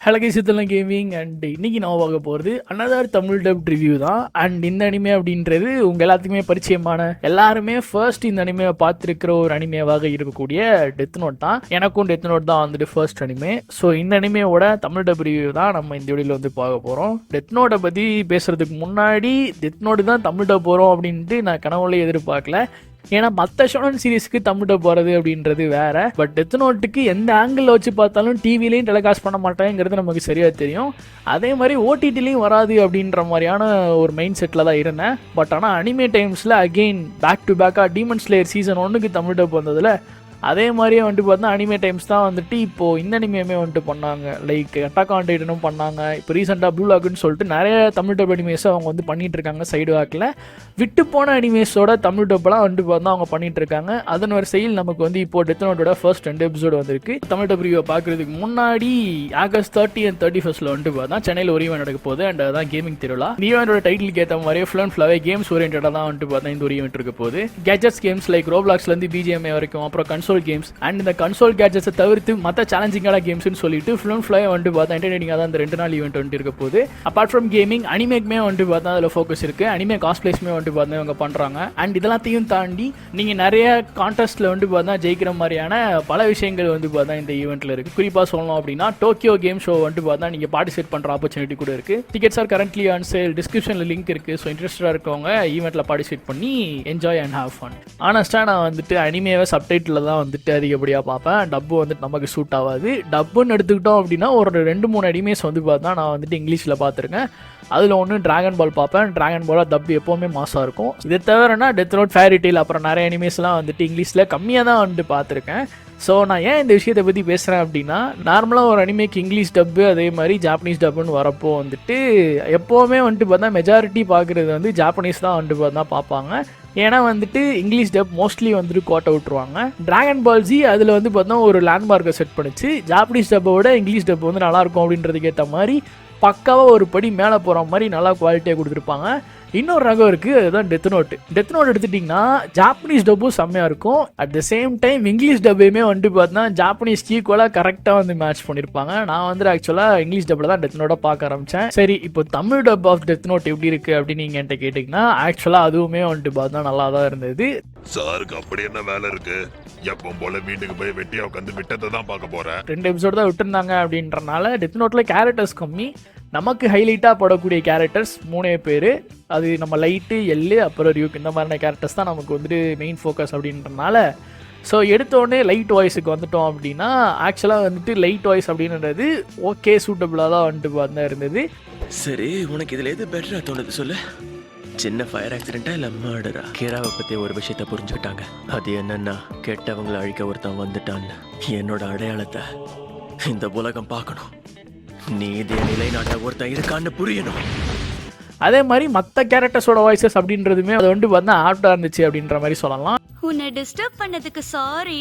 Hello guys, இதெல்லாம் gaming and இன்னைக்கு நான் பார்க்க போகிறது அனதர் தமிழ் டப் ரிவ்யூ தான். அண்ட் இந்த அனிமே அப்படின்றது உங்கள் எல்லாத்துக்குமே பரிச்சயமான, எல்லாருமே ஃபர்ஸ்ட் இந்த அனிமையை பார்த்துருக்கிற ஒரு அனிமேவாக இருக்கக்கூடிய டெத் நோட் தான். எனக்கும் டெத் நோட் தான் வந்துட்டு ஃபர்ஸ்ட் அனிமே. ஸோ இந்த அனிமையோட தமிழ் டப் ரிவ்யூ தான் நம்ம இந்த வீடியோவில் வந்து பார்க்க போகிறோம். டெத் நோட்டை பற்றி பேசுகிறதுக்கு முன்னாடி டெத் நோட்டு தான் தமிழ் டப் போகிறோம் அப்படின்ட்டு நான் கனவுல எதிர்பார்க்கல. ஏன்னா மற்ற ஷோனன் சீரீஸ்க்கு தமிழ் டப் போகிறது அப்படின்றது வேற. பட் டெத் நோட்டுக்கு எந்த ஆங்கிள் வச்சு பார்த்தாலும் டிவிலையும் டெலிகாஸ்ட் பண்ண மாட்டேங்கிறது நமக்கு சரியாக தெரியும். அதே மாதிரி ஓடிடிலையும் வராது அப்படின்ற மாதிரியான ஒரு மைண்ட் செட்டில் தான் இருந்தேன். பட் ஆனால் அனிமே டைம்ஸில் அகெயின் பேக் டு பேக்காக டீமன் ஸ்லேயர் சீசன் 1க்கு தமிழ் டப் வந்ததில் அதே மாதிரியே வந்துட்டு பார்த்தா அனிமே டைம்ஸ் தான் வந்துட்டு இப்போது இந்த அனிமையுமே வந்துட்டு பண்ணாங்க. லைக் அட்டாக் ஆன் டைட்டனும் பண்ணாங்க. இப்போ ரீசெண்டாக ப்ளூ லாக்குன்னு சொல்லிட்டு நிறைய தமிழ் டப் அனிமேஸை அவங்க வந்து பண்ணிகிட்டு இருக்காங்க. சைடு வாக்கில் விட்டு போன அனிமேஸோட தமிழ் டப்லாம் வந்துட்டு பார்த்தா அவங்க பண்ணிகிட்டு இருக்காங்க. அதன் ஒரு செயல் நமக்கு வந்து இப்போ டெத் நோட்டோட ஃபர்ஸ்ட் 2 எபிசோடு வந்திருக்கு. தமிழ் டப் ரிவ்யூ பார்க்குறதுக்கு முன்னாடி ஆகஸ்ட் 30 and 31 வந்துட்டு பார்த்தா சென்னையில் ஒரு ஈவெண்ட் நடக்க போகுது. அண்ட் அதுதான் கேமிங் திருவிழா. இந்த ஈவெண்டோட டைட்டிலுக்கு ஏற்ற மாதிரியே ஃபுல் அண்ட் ஃபுல்லாகவே கேம்ஸ் ஓரியன்டாக தான் வந்துட்டு பார்த்தா இந்த ஒரு ஈவெண்ட் இருக்க போகுது. கேஜெட்ஸ் கேம்ஸ் லைக் ரோப்ளாக்ஸ்லேருந்து பிஜிஎம்ஏ வரைக்கும், அப்புறம் கன்சோல் கேம்ஸ் அண்ட் இந்த கன்சோல் கேட்ஜெட்ஸை தவிர்த்து மற்ற சேலஞ்சிங்கான கேம்ஸ்னு சொல்லிட்டு ஃபுல் அண்ட் ஃபுல்லாக வந்துட்டு பார்த்தா என்டர்டெய்னிங்காக தான் இந்த 2 நாள் ஈவெண்ட் வந்துட்டு இருக்க போகுது. அப்பார்ட் ஃப்ரம் கேமிங் அனிமேக்குமே வந்துட்டு பார்த்தா அதில் ஃபோக்கஸ் இருக்குது. அனிமே காஸ்பிளேஸ்மே வந்துட்டு பார்த்தா இவங்க பண்ணுறாங்க. அண்ட் இதெல்லாத்தையும் தாண்டி நீங்கள் நிறைய கான்டெஸ்ட்டில் வந்துட்டு பார்த்தா ஜெயிக்கிற மாதிரியான பல விஷயங்கள் வந்து பார்த்தா இந்த ஈவெண்ட்டில் இருக்குது. குறிப்பாக சொல்லணும் அப்படின்னா டோக்கியோ கேம் ஷோ வந்துட்டு பார்த்தா நீங்கள் பார்ட்டிசிபேட் பண்ணுற ஆப்பர்ச்சுனிட்டி கூட இருக்குது. Tickets R currently on sale. டிஸ்கிரிப்ஷனில் லிங்க் இருக்குது. ஸோ இன்ட்ரெஸ்டாக இருக்கவங்க ஈவெண்ட்டில் பார்ட்டிசிபேட் பண்ணி என்ஜாய் அண்ட் ஹேவ் ஃபன். ஆனஸ்ட்டாக நான் வந்துட்டு அனிமேவை சப்டைட்டில் தான் வந்துட்டு அதிகப்படியாக பார்ப்பேன். டப்பு வந்துட்டு நமக்கு சூட் ஆகாது. டப்புன்னு எடுத்துக்கிட்டோம் அப்படின்னா ஒரு 2-3 அனிமேஸ் வந்து பார்த்தா நான் வந்துட்டு இங்கிலீஷில் பார்த்துருக்கேன். அதில் ஒன்று டிராகன் பால் பார்ப்பேன். டிராகன் பாலாக டப்பு எப்போவுமே மாசாக இருக்கும். இதை தவிரனா டெத் நோட், ஃபேரி டெயில், அப்புறம் நிறைய அனிமேஸ்லாம் வந்துட்டு இங்கிலீஷில் கம்மியாக தான் வந்துட்டு பார்த்துருக்கேன். ஸோ நான் ஏன் இந்த விஷயத்தை பற்றி பேசுகிறேன் அப்படின்னா, நார்மலாக ஒரு அனிமேக்கு இங்கிலீஷ் டப்பு அதே மாதிரி ஜாப்பனீஸ் டப்புன்னு வரப்போ வந்துட்டு எப்போவுமே வந்துட்டு பார்த்தா மெஜாரிட்டி பார்க்குறது வந்து ஜாப்பனீஸ் தான் வந்துட்டு பார்த்தா பார்ப்பாங்க. ஏன்னா வந்துட்டு இங்கிலீஷ் டப் மோஸ்ட்லி வந்துட்டு கோட்டை விட்டுருவாங்க. டிராகன் பால் ஜி அதில் வந்து பார்த்தா ஒரு லேண்ட்மார்க்கை செட் பண்ணிச்சு. ஜாப்பனீஸ் டப்பை விட இங்கிலீஷ் டப் வந்து நல்லாயிருக்கும் அப்படின்றதுக்கு ஏற்ற மாதிரி பக்காவாக ஒரு படி மேலே போகிற மாதிரி நல்லா குவாலிட்டியாக கொடுத்துருப்பாங்க. இன்னொரு ரகம் இருக்குது, அதுதான் டெத் நோட்டு. டெத் நோட் எடுத்துட்டிங்கன்னா ஜாப்பனீஸ் டப்பும் செம்மையாக இருக்கும். At the same time English டப்பையுமே வந்துட்டு பார்த்தா ஜாப்பனீஸ் ஈக்குவலாக கரெக்டாக வந்து மேட்ச் பண்ணியிருப்பாங்க. நான் வந்து ஆக்சுவலாக இங்கிலீஷ் டப்பில் தான் டெத் நோட்டை பார்க்க ஆரம்பித்தேன். சரி, இப்போ Tamil dub of death note எப்படி இருக்குது அப்படின்னு நீங்கள் என்கிட்ட கேட்டிங்கன்னா, ஆக்சுவலாக அதுவுமே வந்துட்டு பார்த்தா நல்லா தான் இருந்தது. சாருக்கு அப்படி என்ன வேலை இருக்கு? எப்பவும் போல வீட்டுக்கு போய் வெட்டியா உட்காந்து விட்டத்தை தான் பார்க்க போறேன். 2 எபிசோடு தான் விட்டுருந்தாங்க அப்படின்றனால டெத் நோட்டில் கேரக்டர்ஸ் கம்மி. நமக்கு ஹைலைட்டாக படக்கூடிய கேரக்டர்ஸ் 3 பேர். அது நம்ம லைட்டு, எல்லு, அப்புறம் ரியூக், இந்த மாதிரியான கேரக்டர்ஸ் தான் நமக்கு வந்துட்டு மெயின் ஃபோக்கஸ் அப்படின்றனால. ஸோ எடுத்தோடனே லைட் வாய்ஸுக்கு வந்துட்டோம் அப்படின்னா, ஆக்சுவலாக வந்துட்டு லைட் வாய்ஸ் அப்படின்றது ஓகே சூட்டபிளாக தான் வந்துட்டு பார்த்தா இருந்தது. சரி, உனக்கு இதில் எது பெட்டராக தோணுது சொல்லு. சின்ன ஃபயர் ஆக்சிடென்ட்டா இல்லை மர்டரா? கீராவை பற்றி ஒரு விஷயத்த புரிஞ்சுக்கிட்டாங்க. அது என்னன்னா, கெட்டவங்களை அழிக்க ஒருத்தன் வந்துட்டான்னு. என்னோட அடையாளத்தை இந்த உலகம் பார்க்கணும். நீதியை நிலைநாட்ட ஒருத்தன் இருக்கான்னு புரியணும். அதே மாதிரி மற்ற கேரக்டர்ஸோட வாய்ஸஸ் அப்படின்றதுமே அது வந்துட்டு பார்த்தா ஆப்டாக இருந்துச்சு அப்படின்ற மாதிரி சொல்லலாம். உன்னை டிஸ்டர்ப் பண்ணதுக்கு சாரி.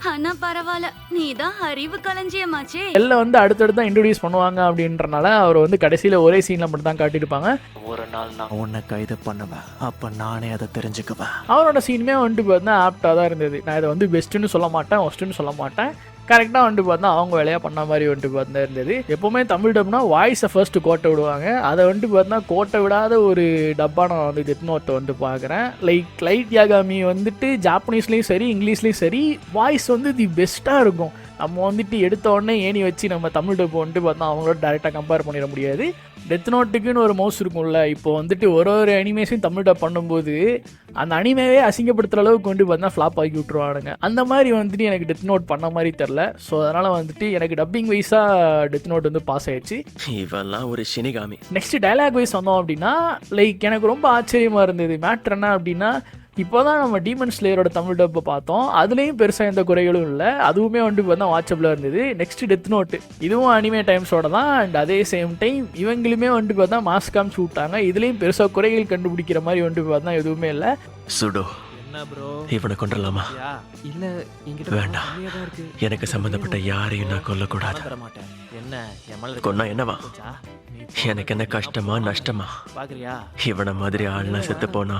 ஆனா பரவாயில்ல, நீ தான் அறிவு களஞ்சியமாச்சே. எல்லாம் வந்து அடுத்தடுத்து தான் இன்ட்ரோடியூஸ் பண்ணுவாங்க அப்படின்றனால அவர் வந்து கடைசியில் ஒரே சீனில் மட்டும் தான் காட்டியிருப்பாங்க. ஒரு நாள் நான் உன்னை கைது பண்ணுவேன், அப்போ நானே அதை தெரிஞ்சுக்குவேன். அவரோட சீனுமே வந்துட்டு பார்த்தா ஆப்டாக தான் இருந்தது. நான் இதை வந்து பெஸ்ட்டுன்னு சொல்ல மாட்டேன், ஒஸ்ட்டுன்னு சொல்ல மாட்டேன். கரெக்டாக வந்துட்டு பார்த்தா அவங்க வேலையாக பண்ண மாதிரி வந்துட்டு பார்த்தா இருந்தது. எப்போவுமே தமிழ் டப்னா வாய்ஸை ஃபர்ஸ்ட்டு கோட்டை விடுவாங்க. அதை வந்துட்டு பார்த்தா கோட்டை விடாத ஒரு டப்பாக நான் வந்து டெத் நோட்டை வந்து பார்க்குறேன். லைக் லைட் யாகாமி வந்துட்டு ஜாப்பனீஸ்லேயும் சரி இங்கிலீஷ்லேயும் சரி வாய்ஸ் வந்து தி பெஸ்ட்டாக இருக்கும். நம்ம வந்துட்டு எடுத்த உடனே ஏணி வச்சு நம்ம தமிழ் டப் வந்துட்டு பார்த்தா அவங்களோட டேரெக்டாக கம்பேர் பண்ணிட முடியாது. டெத் நோட்டுக்குன்னு ஒரு மவுஸ் இருக்கும்ல, இப்போ வந்துட்டு ஒரு அனிமேஷன் தமிழ் டப் பண்ணும்போது அந்த அனிமேவே அசிங்கப்படுத்துகிற அளவுக்கு கொண்டு பார்த்தா ஃப்ளாப் ஆக்கி விட்ருவானுங்க. அந்த மாதிரி வந்துட்டு எனக்கு டெத் நோட் பண்ண மாதிரி தெரில. ஸோ அதனால் வந்துட்டு எனக்கு டப்பிங் வைஸாக டெத் நோட் வந்து பாஸ் ஆயிடுச்சு. இவெல்லாம் ஒரு சினிகாமி. நெக்ஸ்ட் டைலாக் வைஸ் வந்தோம் அப்படின்னா, லைக் எனக்கு ரொம்ப ஆச்சரியமாக இருந்தது. மேட்ரு என்ன அப்படின்னா, இப்போ தான் நம்ம டீமன் ஸ்லேயரோட தமிழ் டப்பை பார்த்தோம். அதுலேயும் பெருசாக எந்த குறைகளும் இல்லை. அதுவுமே வந்துட்டு பார்த்தா வாட்சபிளாக இருந்தது. நெக்ஸ்ட் டெத் நோட்டு, இதுவும் அனிமே டைம்ஸோட தான். அண்ட் அதே சேம் டைம் இவங்களுமே வந்துட்டு பார்த்தா மாஸ்காம் சூட்டாங்க. இதுலேயும் பெருசாக குறைகள் கண்டுபிடிக்கிற மாதிரி வந்துட்டு பார்த்தா எதுவுமே இல்லை. சுடோ, இவனை கொண்டலாமா? இல்ல, வேண்டாம். எனக்கு சம்பந்தப்பட்ட யாரையும் நான் கொல்லக்கூடாது. கொன்னா என்னவா? எனக்கு என்ன கஷ்டமா நஷ்டமா? இவனை மாதிரி ஆள்லாம் செத்து போனா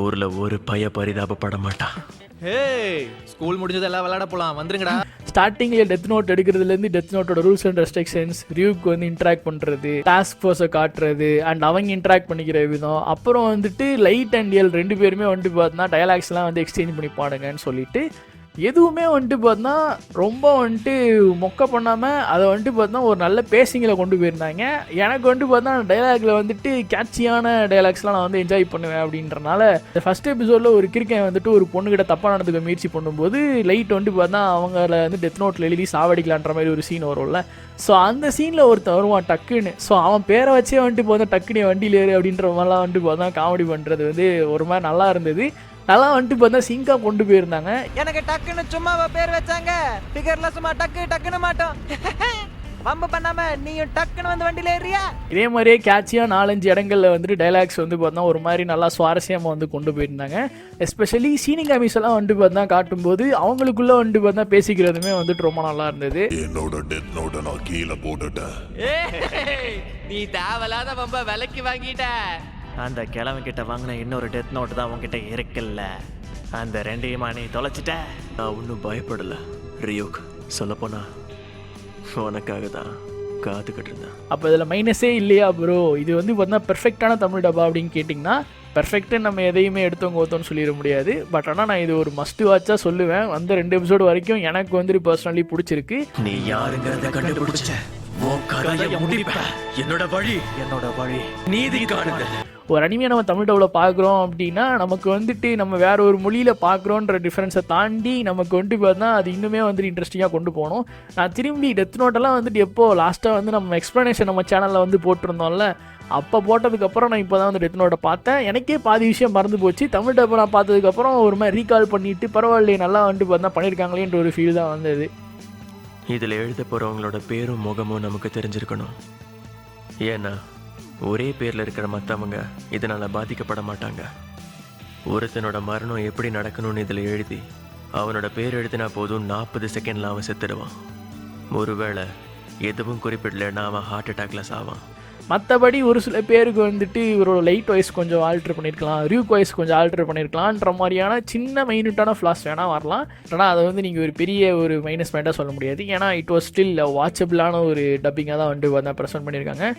ஊர்ல ஒரு பய பரிதாபப்பட மாட்டான். ஹேய் ஸ்கூல் முடிஞ்சதெல்லாம் விளையாட போலாம் வந்துருங்கடா. ஸ்டார்டிங்கில் டெத் நோட் எடுக்கிறதுலேருந்து டெத் நோட்டோட ரூல்ஸ் அண்ட் ரெஸ்ட்ரிக்ஷன்ஸ், ரியூக்கு வந்து இன்ட்ராக்ட் பண்ணுறது, டாஸ்க் ஃபோர்ஸை காட்டுறது அண்ட் அவங்க இன்ட்ராக்ட் பண்ணிக்கிற விதம், அப்புறம் வந்துட்டு லைட் அண்ட் எல் 2 பேருமே வந்துட்டு பார்த்தீங்கன்னா டயலாக்ஸ்லாம் வந்து எக்ஸ்சேஞ்ச் பண்ணிப்பானுங்கன்னு சொல்லிட்டு எதுவுமே வந்துட்டு பார்த்தா ரொம்ப வந்துட்டு மொக்க பண்ணாமல் அதை வந்துட்டு பார்த்தா ஒரு நல்ல பேசிங்கில் கொண்டு போயிருந்தாங்க. எனக்கு வந்துட்டு பார்த்தா டைலாகில் வந்துட்டு கேட்சியான டைலாக்ஸ்லாம் நான் வந்து என்ஜாய் பண்ணுவேன் அப்படின்றனால இந்த ஃபஸ்ட் எபிசோடில் ஒரு கிரிக்கெட் வந்துட்டு ஒரு பொண்ணுகிட்ட தப்பாக நடந்துக்க முயற்சி பண்ணும்போது லைட் வந்துட்டு பார்த்தா அவங்கள வந்து டெத் நோட்டில் எழுதி சாவடிக்கலான்ற மாதிரி ஒரு சீன் வரும்ல. ஸோ அந்த சீனில் ஒருத்தன் வருவான் டக்குன்னு. ஸோ அவன் பேரை வச்சே வந்துட்டு பார்த்தா டக்குனு வண்டியில் ஏறு அப்படின்ற மாதிரிலாம் வந்துட்டு பார்த்தா காமெடி பண்ணுறது வந்து ஒரு மாதிரி நல்லா இருந்தது. நல்லா வந்துட்டு பார்த்தா சிங்காக கொண்டு போயிருந்தாங்க. எனக்கு டக்குன்னு சும்மாவா பேர் வச்சாங்க, ஃபிகர்ல சும்மா டக்குன்னு மாட்டோம். வம்பு பண்ணாம நீயும் டக்குன்னு வந்து வண்டியில ஏறியா. இதே மாதிரியே கேட்சியாக 4-5 இடங்கள்ல வந்துட்டு டைலாக்ஸ் வந்து பார்த்தா ஒரு மாதிரி நல்லா சுவாரஸ்யமாக வந்து கொண்டு போயிருந்தாங்க. எஸ்பெஷலி சீனிகாமிஸ் எல்லாம் வந்துட்டு பார்த்தா காட்டும்போது அவங்களுக்குள்ள வந்துட்டு பார்த்தா பேசிக்கிறதுமே வந்துட்டு ரொம்ப நல்லா இருந்தது. என்னோட டெத் நோட்டை நான் கீழே போட்டுட்டேன். நீ தேவையில்லாத வம்ப விலைக்கு வாங்கிட்ட. அந்த கிழவன்கிட்ட வாங்கின இன்னொரு டெத் நோட் தான் உன்கிட்ட இருக்குல்ல, அந்த 2ஐயுமா நீ தொலைச்சிட்ட. நான் ஒன்றும் பயப்படல ரியோக், சொல்லப்போனா உனக்காக தான் காத்துக்கிட்டு இருந்தேன். அப்போ இதில் மைனஸே இல்லையா ப்ரோ? இது வந்து பார்த்தா பெர்ஃபெக்டான தமிழ் டப்பா அப்படின்னு கேட்டிங்கன்னா பெர்ஃபெக்ட்டு நம்ம எதையுமே எடுத்தவங்க ஓத்தோன்னு சொல்லிட முடியாது. பட் ஆனால் நான் இது ஒரு மஸ்ட் வாட்சாக சொல்லுவேன். அந்த 2 எபிசோடு வரைக்கும் எனக்கு வந்துட்டு பர்சனலி பிடிச்சிருக்கு. நீ யாருங்கிறத கண்டுபிடிச்ச என்னோட வழி நீதி காணுங்க. ஒரு அனிமையை நம்ம தமிழ் டப்பில் பார்க்குறோம் அப்படின்னா நமக்கு வந்துட்டு நம்ம வேற ஒரு மொழியில் பார்க்குறோன்ற டிஃப்ரென்ஸை தாண்டி நமக்கு வந்துட்டு பார்த்தா அது இன்னுமே வந்துட்டு இன்ட்ரெஸ்டிங்காக கொண்டு போகணும். நான் திரும்பி டெத் நோட்டெல்லாம் வந்துட்டு எப்போ லாஸ்ட்டாக வந்து நம்ம எக்ஸ்ப்ளனேஷன் நம்ம சேனலில் வந்து போட்டிருந்தோம்ல, அப்போ போட்டதுக்கப்புறம் நான் இப்போ தான் வந்து டெத் நோட்டை பார்த்தேன். எனக்கே பாதி விஷயம் மறந்து போச்சு. தமிழ் டப்பை நான் பார்த்ததுக்கப்புறம் ஒரு மாதிரி ரீகால் பண்ணிட்டு பரவாயில்லையே நல்லா வந்துட்டு பார்த்தா பண்ணியிருக்காங்களேன்ற ஒரு ஃபீல் தான் வந்தது. இதில் எழுத போகிறவங்களோட பேரும் முகமும் நமக்கு தெரிஞ்சிருக்கணும். ஏன்னா ஒரே பேரில் இருக்கிற மற்றவங்க இதனால் பாதிக்கப்பட மாட்டாங்க. ஒருத்தனோட மரணம் எப்படி நடக்கணும்னு இதில் எழுதி அவனோட பேர் எழுதினா போதும் 40 செகண்டில் அவன் செத்துடுவான். ஒருவேளை எதுவும் குறிப்பிடலைன்னா அவன் ஹார்ட் அட்டாக்ல சாவான். மற்றபடி ஒரு சில பேருக்கு வந்துட்டு இவரோட லைட் வாய்ஸ் கொஞ்சம் ஆல்ட்ரு பண்ணியிருக்கலாம், ரியூக் வாய்ஸ் கொஞ்சம் ஆல்ட்ரு பண்ணியிருக்கலான்ற மாதிரியான சின்ன மைனூட்டான ஃப்ளாஸ் வேணால் வரலாம். ஆனால் அதை வந்து நீங்கள் ஒரு பெரிய ஒரு மைனஸ் பாயிண்ட்டாக சொல்ல முடியாது. ஏன்னா இட் வாஸ் ஸ்டில் வாட்சபிளான ஒரு டப்பிங்காக தான் வந்து வந்து ப்ரெசென்ட் பண்ணியிருக்காங்க.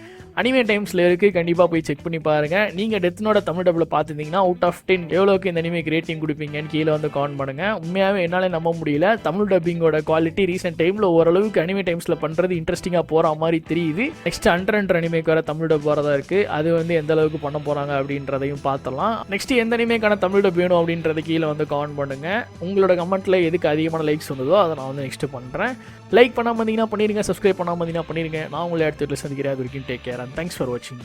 அனிமே டைம்ஸில் இருக்குது, கண்டிப்பாக போய் செக் பண்ணி பாருங்கள். நீங்கள் டெத்னோட தமிழ் டப்பில் பார்த்துருந்தீங்கன்னா அவுட் ஆஃப் 10 எவ்வளோக்கு இந்த அனிமேக்கு ரேட்டிங் கொடுப்பீங்கன்னு கீழே வந்து கமெண்ட் பண்ணுங்கள். உண்மையாகவே என்னால் நம்ப முடியல, தமிழ் டப்பிங்கோட குவாலிட்டி ரீசெண்ட் டைமில் ஓரளவுக்கு அனிமே டைம்ஸில் பண்ணுறது இன்ட்ரெஸ்டிங்காக போகிற மாதிரி தெரியுது. நெக்ஸ்ட் அண்டர் அனிமேக்கு வர தமிழ் டப் வரதா இருக்குது, அது வந்து எந்த அளவுக்கு பண்ண போகிறாங்க அப்படின்றதையும் பார்த்தலாம். நெக்ஸ்ட் எந்த அனிமேக்கான தமிழ் டப் வேணும் அப்படின்றத கீழே வந்து கமெண்ட் பண்ணுங்கள். உங்களோட கமெண்ட்டில் எதுக்கு அதிகமான லைக்ஸ் வந்ததோ அதை நான் வந்து நெக்ஸ்ட் பண்ணுறேன். லைக் பண்ணாமல் இருந்தீங்கன்னா பண்ணிடுங்க, சப்ஸ்கிரைப் பண்ணாமல் இருந்தீங்கன்னா பண்ணிடுங்க. நான் உங்களை அடுத்த வீட்டில் சந்திக்கிறேன். அது வரைக்கும் take care and thanks for வாட்சிங்.